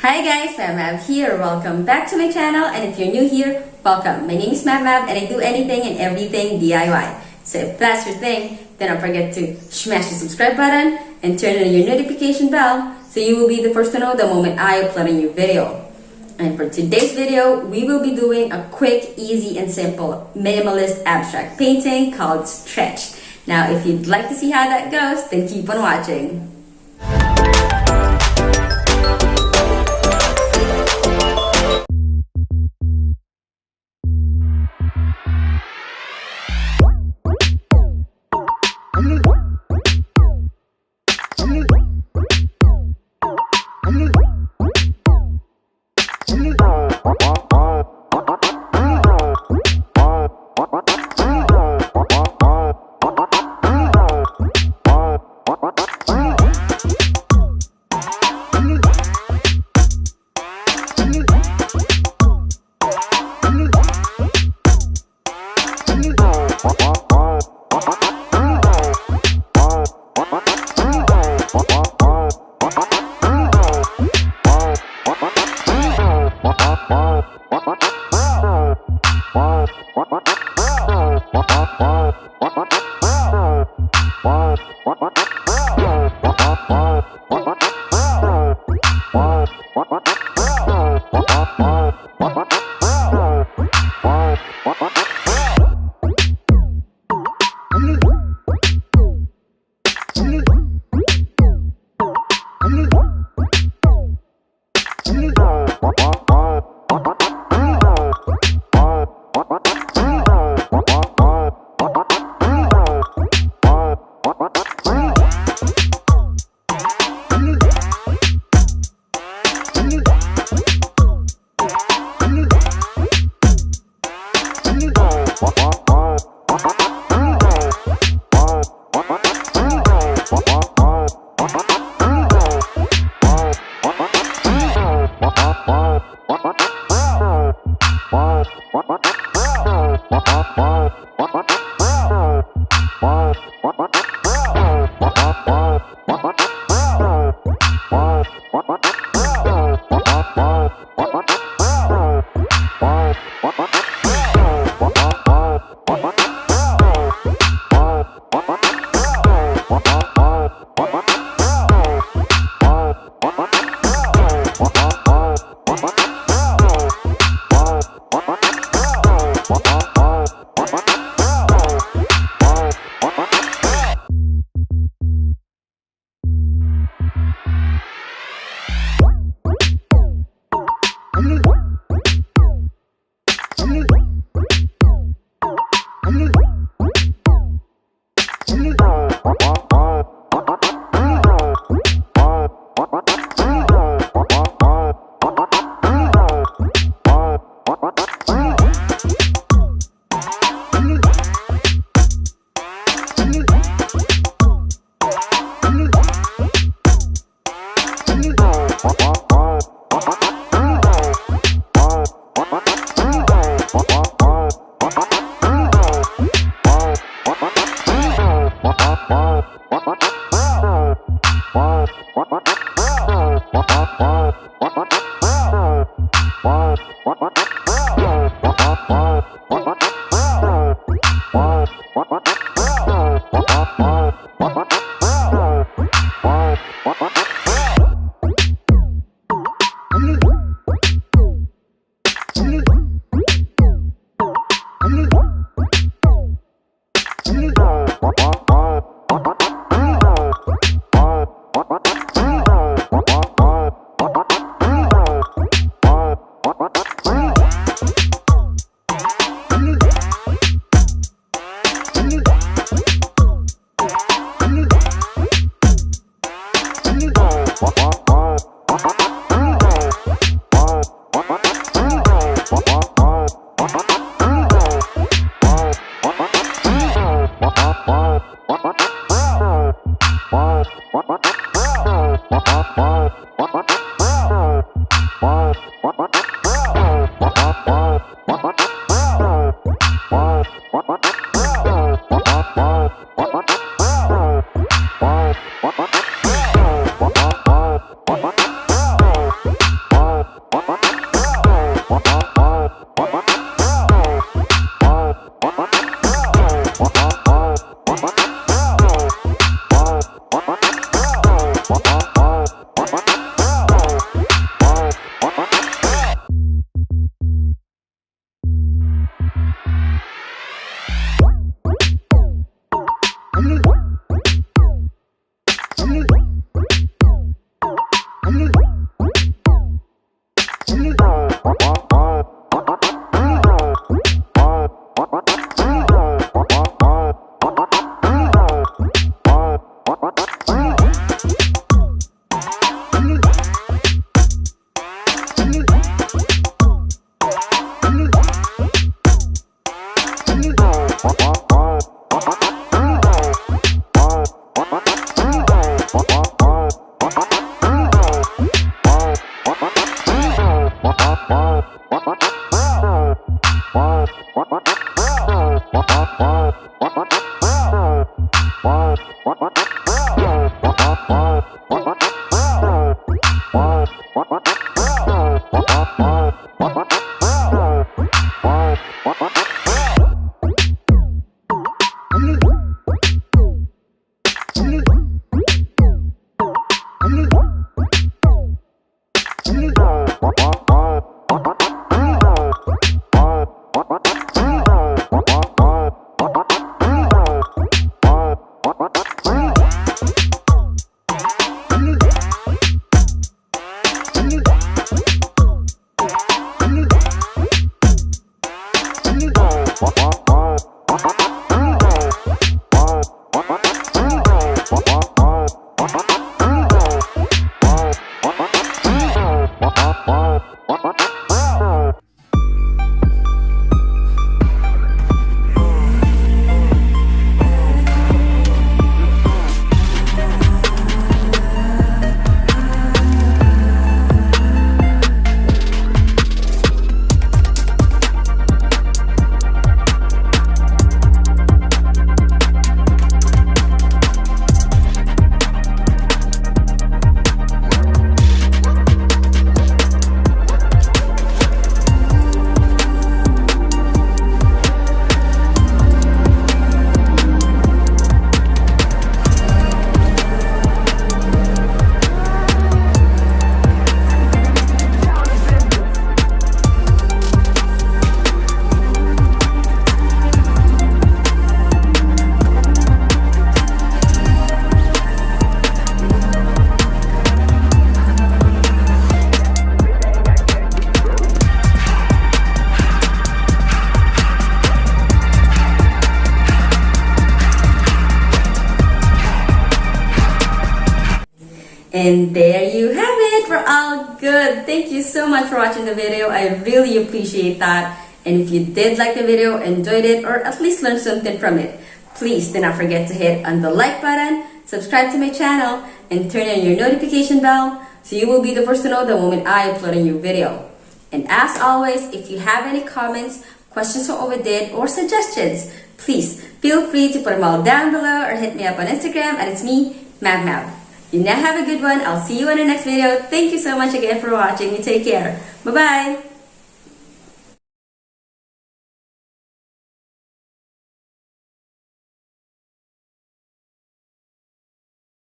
Hi guys, Mav here. Welcome back to my channel, and if you're new here, welcome. My name is Mav and I do anything and everything DIY. So if that's your thing, then don't forget to smash the subscribe button and turn on your notification bell so you will be the first to know the moment I upload a new video. And for today's video, we will be doing a quick, easy, and simple minimalist abstract painting called Stretch. Now, if you'd like to see how that goes, then keep on watching. And there you have it. We're all good. Thank you so much for watching the video. I really appreciate that. And if you did like the video, enjoyed it, or at least learned something from it, please do not forget to hit on the like button, subscribe to my channel, and turn on your notification bell so you will be the first to know the moment I upload a new video. And as always, if you have any comments, questions on what we did, or suggestions, please feel free to put them all down below or hit me up on Instagram, and it's me, Mab. You now have a good one. I'll see you in the next video. Thank you so much again for watching. You take care. Bye-bye.